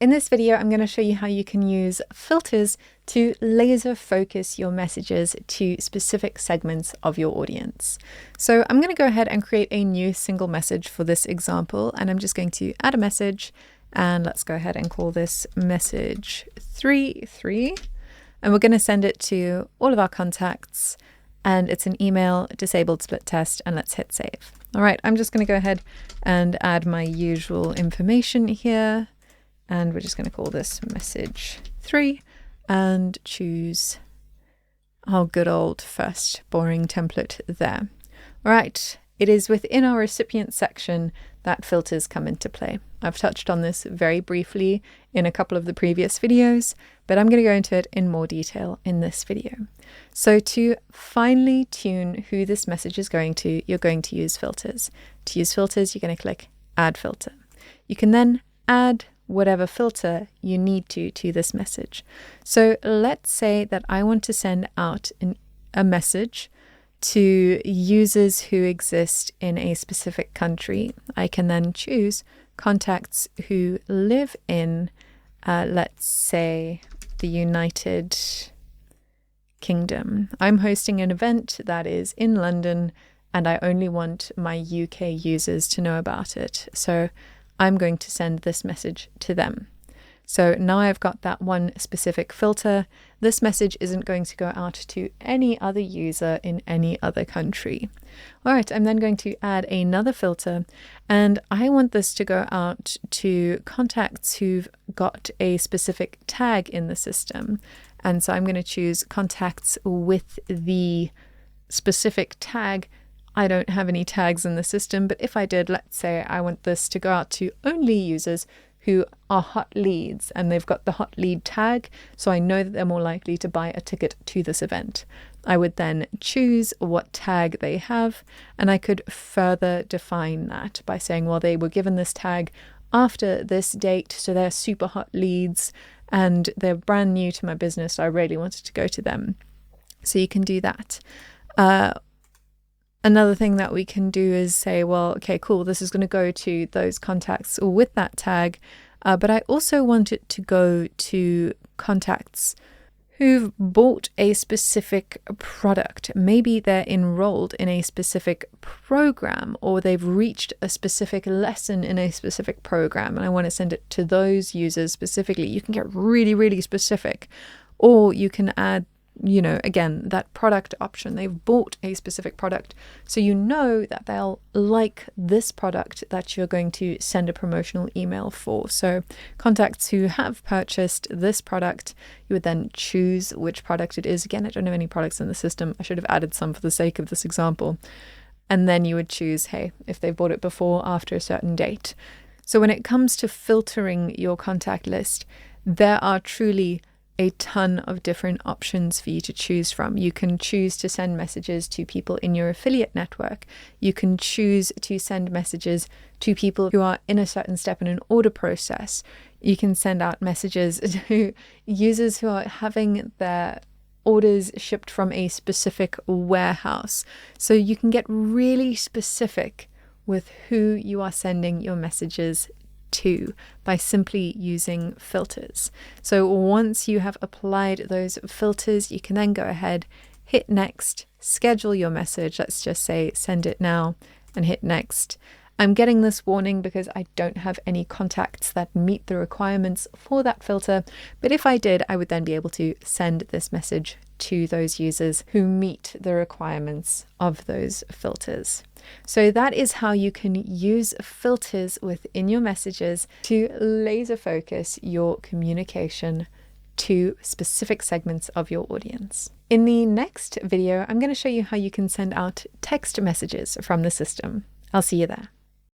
In this video, I'm going to show you how you can use filters to laser focus your messages to specific segments of your audience. So I'm going to go ahead and create a new single message for this example, and I'm just going to add a message, and let's go ahead and call this message 3, and we're going to send it to all of our contacts, and it's an email disabled split test, and let's hit save. All right, I'm just going to go ahead and add my usual information here. And we're just going to call this message 3 and choose our good old first boring template there. All right, it is within our recipient section that filters come into play. I've touched on this very briefly in a couple of the previous videos, but I'm going to go into it in more detail in this video. So to finely tune who this message is going to, you're going to use filters. To use filters, you're going to click Add Filter. You can then add whatever filter you need to this message. So let's say that I want to send out a message to users who exist in a specific country. I can then choose contacts who live in, let's say, the United Kingdom. I'm hosting an event that is in London, and I only want my UK users to know about it. So I'm going to send this message to them. So now I've got that one specific filter. This message isn't going to go out to any other user in any other country. All right, I'm then going to add another filter, and I want this to go out to contacts who've got a specific tag in the system. And so I'm going to choose contacts with the specific tag. I don't have any tags in the system, but if I did, let's say I want this to go out to only users who are hot leads and they've got the hot lead tag, so I know that they're more likely to buy a ticket to this event. I would then choose what tag they have, and I could further define that by saying, well, they were given this tag after this date, so they're super hot leads and they're brand new to my business, so I really wanted to go to them. So you can do that. Another thing that we can do is say, well, okay, cool, this is going to go to those contacts with that tag, but I also want it to go to contacts who've bought a specific product. Maybe they're enrolled in a specific program, or they've reached a specific lesson in a specific program, and I want to send it to those users specifically. You can get really, really specific, or you can add, again, that product option. They've bought a specific product, so you know that they'll like this product that you're going to send a promotional email for. So contacts who have purchased this product, you would then choose which product it is. Again, I don't have any products in the system. I should have added some for the sake of this example. And then you would choose, hey, if they've bought it before, after a certain date. So when it comes to filtering your contact list, there are truly a ton of different options for you to choose from. You can choose to send messages to people in your affiliate network. You can choose to send messages to people who are in a certain step in an order process. You can send out messages to users who are having their orders shipped from a specific warehouse. So you can get really specific with who you are sending your messages to by simply using filters. So once you have applied those filters, you can then go ahead, hit next, schedule your message. Let's just say send it now, and hit next. I'm getting this warning because I don't have any contacts that meet the requirements for that filter, but if I did, I would then be able to send this message to those users who meet the requirements of those filters. So that is how you can use filters within your messages to laser focus your communication to specific segments of your audience. In the next video, I'm going to show you how you can send out text messages from the system. I'll see you there.